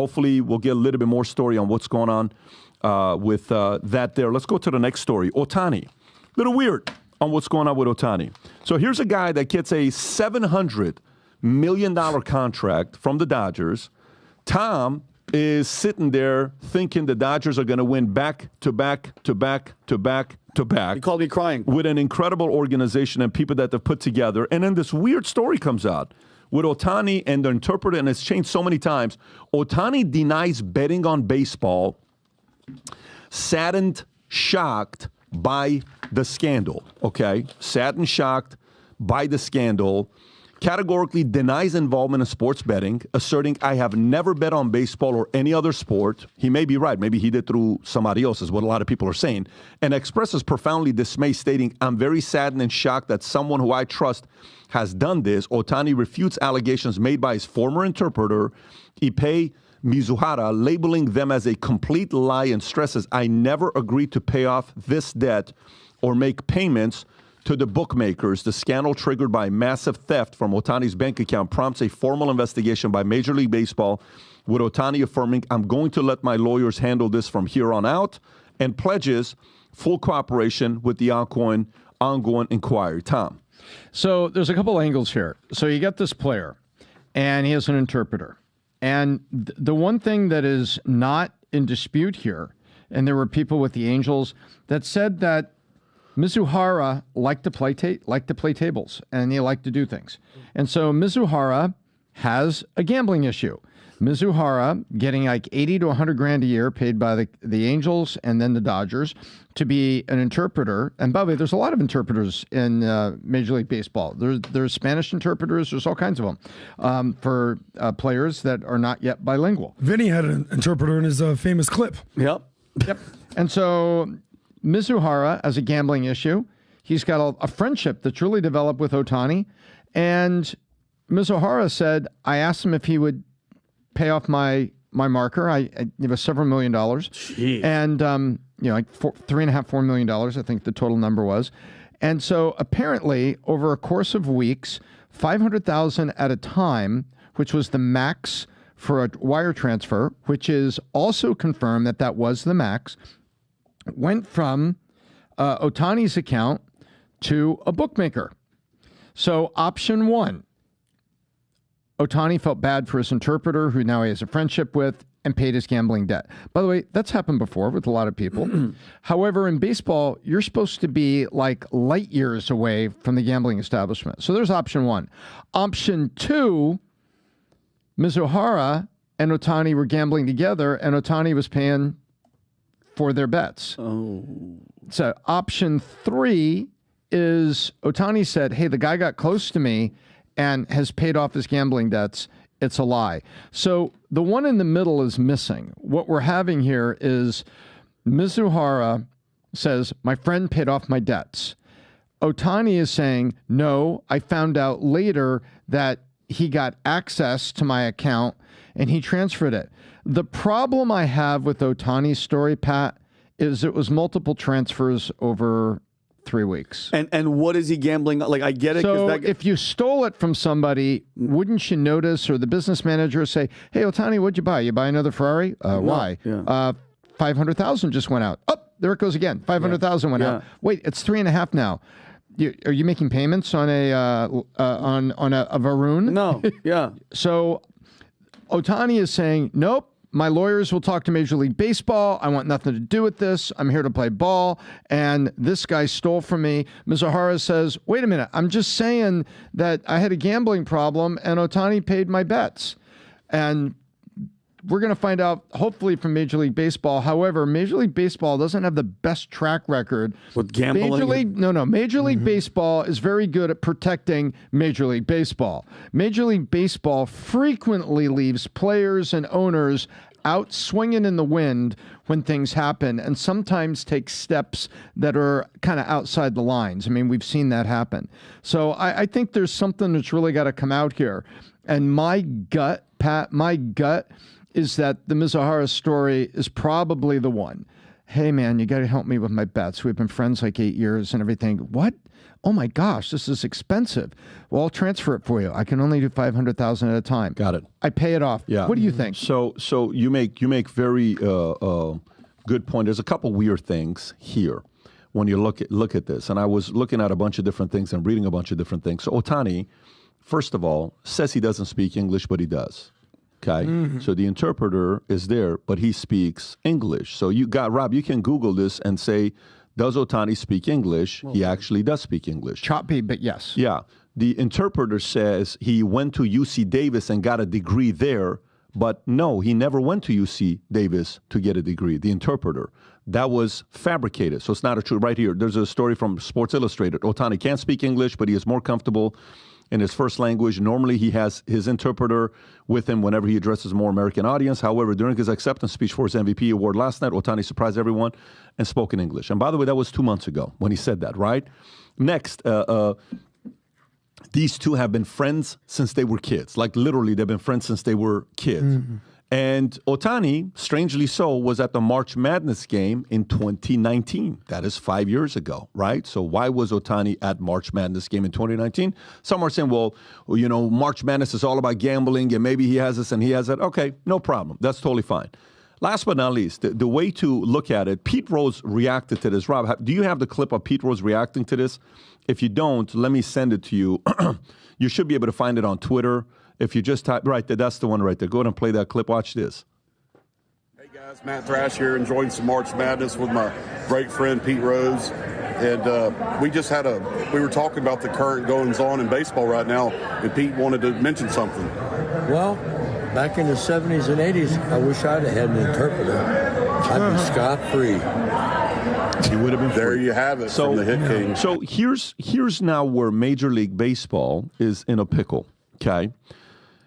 Hopefully, we'll get a little bit more story on what's going on with that there. Let's go to the next story. Ohtani. A little weird on what's going on with Ohtani. So here's a guy that gets a $700 million contract from the Dodgers. Tom is sitting there thinking the Dodgers are going to win back to back to back to back to back. He called me crying. With an incredible organization and people that they've put together. And then this weird story comes out with Ohtani and the interpreter, and it's changed so many times. Ohtani denies betting on baseball, saddened, shocked by the scandal, okay? Saddened, shocked by the scandal. Categorically denies involvement in sports betting, asserting, I have never bet on baseball or any other sport. He may be right. Maybe he did through somebody else, is what a lot of people are saying. And expresses profoundly dismay, stating, I'm very saddened and shocked that someone who I trust has done this. Ohtani refutes allegations made by his former interpreter, Ippei Mizuhara, labeling them as a complete lie, and stresses, I never agreed to pay off this debt or make payments to the bookmakers. The scandal, triggered by massive theft from Ohtani's bank account, prompts a formal investigation by Major League Baseball, with Ohtani affirming, I'm going to let my lawyers handle this from here on out, and pledges full cooperation with the ongoing inquiry. Tom. So there's a couple angles here. So you get this player, and he has an interpreter. And the one thing that is not in dispute here, and there were people with the Angels that said that Mizuhara liked to play tables, and he liked to do things. And so Mizuhara has a gambling issue. Mizuhara getting like 80 to 100 grand a year paid by the Angels and then the Dodgers to be an interpreter. And by the way, there's a lot of interpreters in Major League Baseball. There's Spanish interpreters. There's all kinds of them for players that are not yet bilingual. Vinny had an interpreter in his famous clip. Yep. And so Mizuhara has a gambling issue. He's got a friendship that's really developed with Ohtani. And Mizuhara said, I asked him if he would pay off my marker. It was several $1 million. Jeez. And, like $3.5–4 million, I think the total number was. And so apparently over a course of weeks, $500,000 at a time, which was the max for a wire transfer, which is also confirmed that was the max, went from Ohtani's account to a bookmaker. So option one, Ohtani felt bad for his interpreter, who now he has a friendship with, and paid his gambling debt. By the way, that's happened before with a lot of people. However, in baseball, you're supposed to be like light years away from the gambling establishment. So there's option one. Option two, Mizuhara and Ohtani were gambling together, and Ohtani was paying for their bets. Oh. So option three is Ohtani said, hey, the guy got close to me and has paid off his gambling debts. It's a lie. So the one in the middle is missing. What we're having here is Mizuhara says, my friend paid off my debts. Ohtani is saying, no, I found out later that he got access to my account and he transferred it. The problem I have with Ohtani's story, Pat, is it was multiple transfers over 3 weeks. And what is he gambling? Like, I get it. So if you stole it from somebody, wouldn't you notice, or the business manager say, hey, Ohtani, what'd you buy? You buy another Ferrari? Why? Yeah. 500,000 just went out. Oh, there it goes again. 500,000 went out. Wait, it's 3.5 now. Are you making payments on a Varun? No. Yeah. So Ohtani is saying, nope. My lawyers will talk to Major League Baseball. I want nothing to do with this. I'm here to play ball. And this guy stole from me. Mizuhara says, wait a minute. I'm just saying that I had a gambling problem and Ohtani paid my bets. And we're going to find out, hopefully, from Major League Baseball. However, Major League Baseball doesn't have the best track record with gambling. Major League Baseball is very good at protecting Major League Baseball. Major League Baseball frequently leaves players and owners out swinging in the wind when things happen, and sometimes takes steps that are kind of outside the lines. I mean, we've seen that happen. So I think there's something that's really got to come out here. And my gut, Pat, is that the Mizuhara story is probably the one. hey, man, you got to help me with my bets. We've been friends like 8 years and everything. What? Oh, my gosh, this is expensive. Well, I'll transfer it for you. I can only do $500,000 at a time. Got it. I pay it off. Yeah. What do you think? So you make very good point. There's a couple weird things here when you look at this. And I was looking at a bunch of different things and reading a bunch of different things. So Ohtani, first of all, says he doesn't speak English, but he does. Okay, so the interpreter is there, but he speaks English. So Rob, you can Google this and say, does Ohtani speak English? He actually does speak English. Choppy, but yes. Yeah. The interpreter says he went to UC Davis and got a degree there, but no, he never went to UC Davis to get a degree, the interpreter. That was fabricated, so it's not a true. Right here, there's a story from Sports Illustrated. Ohtani can't speak English, but he is more comfortable in his first language. Normally, he has his interpreter with him whenever he addresses a more American audience. However, during his acceptance speech for his MVP award last night, Ohtani surprised everyone and spoke in English. And by the way, that was 2 months ago when he said that, right? Next, these two have been friends since they were kids. Like, literally, they've been friends since they were kids. Mm-hmm. And Ohtani, strangely so, was at the March Madness game in 2019. That is 5 years ago, right? So why was Ohtani at March Madness game in 2019? Some are saying, well, you know, March Madness is all about gambling, and maybe he has this and he has that. Okay, no problem. That's totally fine. Last but not least, the way to look at it, Pete Rose reacted to this. Rob, do you have the clip of Pete Rose reacting to this? If you don't, let me send it to you. You should be able to find it on Twitter. If you just type, right there, that's the one right there. Go ahead and play that clip. Watch this. Hey guys, Matt Thrash here, enjoying some March Madness with my great friend Pete Rose. And we were talking about the current goings on in baseball right now, and Pete wanted to mention something. Well, back in the 70s and 80s, I wish I'd have had an interpreter. I'd be scot-free. He would have been free. There you have it, from the Hit King. So here's now where Major League Baseball is in a pickle, okay?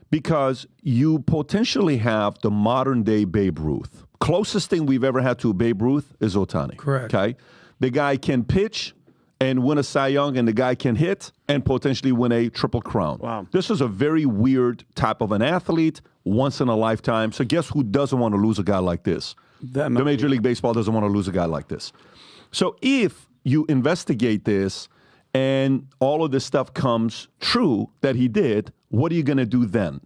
Because you potentially have the modern-day Babe Ruth. Closest thing we've ever had to Babe Ruth is Ohtani. Correct. Okay? The guy can pitch and win a Cy Young, and the guy can hit and potentially win a Triple Crown. Wow. This is a very weird type of an athlete, once in a lifetime. So guess who doesn't want to lose a guy like this? The Major League Baseball doesn't want to lose a guy like this. So if you investigate this and all of this stuff comes true that he did, what are you going to do then?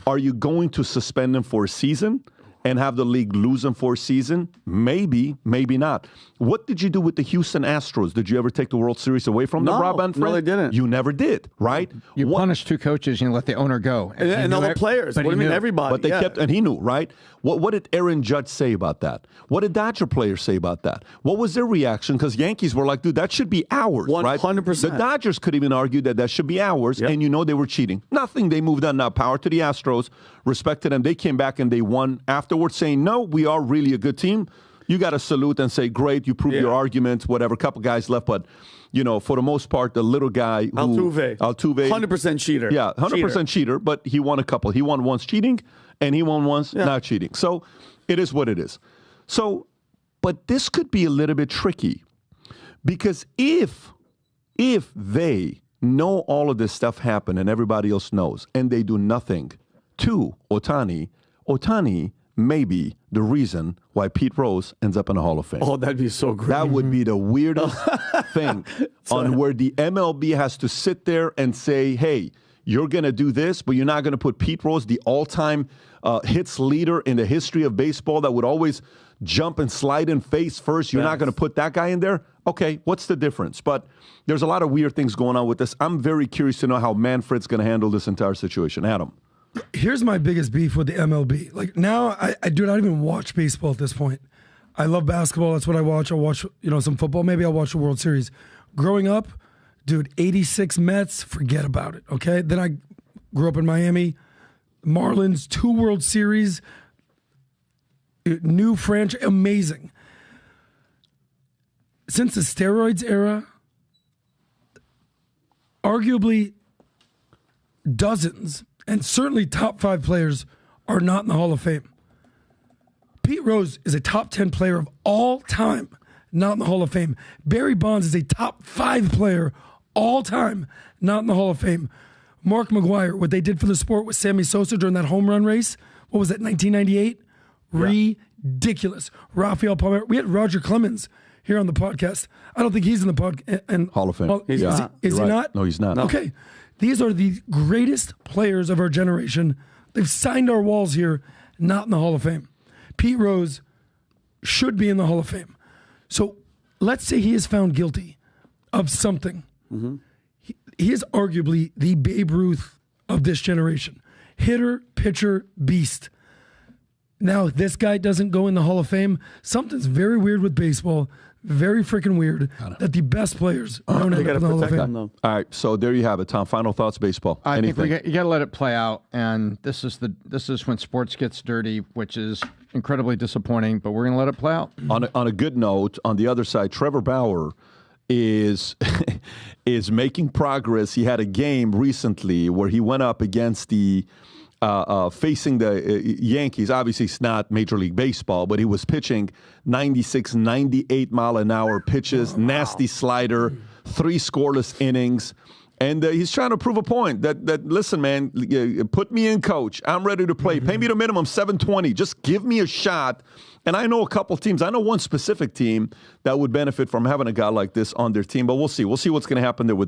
Are you going to suspend him for a season and have the league lose him for a season? Maybe, maybe not. What did you do with the Houston Astros? Did you ever take the World Series away from them, Rob Manfred? No, they didn't. You never did, right? You punished two coaches and you let the owner go. And all the players. What do you mean, everybody? But they kept, and he knew, right? What did Aaron Judge say about that? What did Dodger players say about that? What was their reaction? Because Yankees were like, dude, that should be ours, right? 100%. The Dodgers could even argue that should be ours, and you know they were cheating. Nothing. They moved on. Now, power to the Astros, respect to them. They came back and they won afterwards, saying, no, we are really a good team. You got to salute and say, great, you proved your argument, whatever. A couple guys left, but, you know, for the most part, the little guy Altuve. 100% cheater. Yeah, 100% cheater, but he won a couple. He won once cheating, and he won once not cheating. So it is what it is. So, but this could be a little bit tricky, because if they know all of this stuff happened and everybody else knows, and they do nothing to Ohtani may be the reason why Pete Rose ends up in the Hall of Fame. Oh, that'd be so great. That would be the weirdest thing on where the MLB has to sit there and say, hey, you're going to do this, but you're not going to put Pete Rose, the all-time hits leader in the history of baseball that would always jump and slide in face first. You're not going to put that guy in there? Okay, what's the difference? But there's a lot of weird things going on with this. I'm very curious to know how Manfred's going to handle this entire situation. Adam. Here's my biggest beef with the MLB. Like, now, I do not even watch baseball at this point. I love basketball. That's what I watch. I'll watch, some football. Maybe I'll watch the World Series. Growing up, dude, 86 Mets, forget about it, okay? Then I grew up in Miami. Marlins, 2 World Series. New franchise, amazing. Since the steroids era, arguably dozens and certainly top 5 players are not in the Hall of Fame. Pete Rose is a top 10 player of all time, not in the Hall of Fame. Barry Bonds is a top 5 player all time, not in the Hall of Fame. Mark McGwire, what they did for the sport with Sammy Sosa during that home run race, what was that, 1998? ridiculous. Rafael Palmeiro. We had Roger Clemens here on the podcast. I don't think he's in the podcast. And Hall of Fame. Is he not? No, he's not. No. Okay. These are the greatest players of our generation. They've signed our walls here, not in the Hall of Fame. Pete Rose should be in the Hall of Fame. So let's say he is found guilty of something. Mm-hmm. He is arguably the Babe Ruth of this generation. Hitter, pitcher, beast. Now, this guy doesn't go in the Hall of Fame. Something's very weird with baseball. Very freaking weird that the best players don't end up in the Hall of Fame. All right, so there you have it, Tom. Final thoughts, baseball. I think you got to let it play out, and this is when sports gets dirty, which is incredibly disappointing. But we're going to let it play out. On a good note, on the other side, Trevor Bauer is making progress. He had a game recently where he went up against the facing the Yankees. Obviously, it's not Major League Baseball, but he was pitching 96, 98 mile an hour pitches, nasty slider, 3 scoreless innings. And he's trying to prove a point that listen, man, put me in, coach. I'm ready to play. Pay me the minimum $720. Just give me a shot. And I know a couple teams. I know one specific team that would benefit from having a guy like this on their team. But we'll see. We'll see what's going to happen there with that.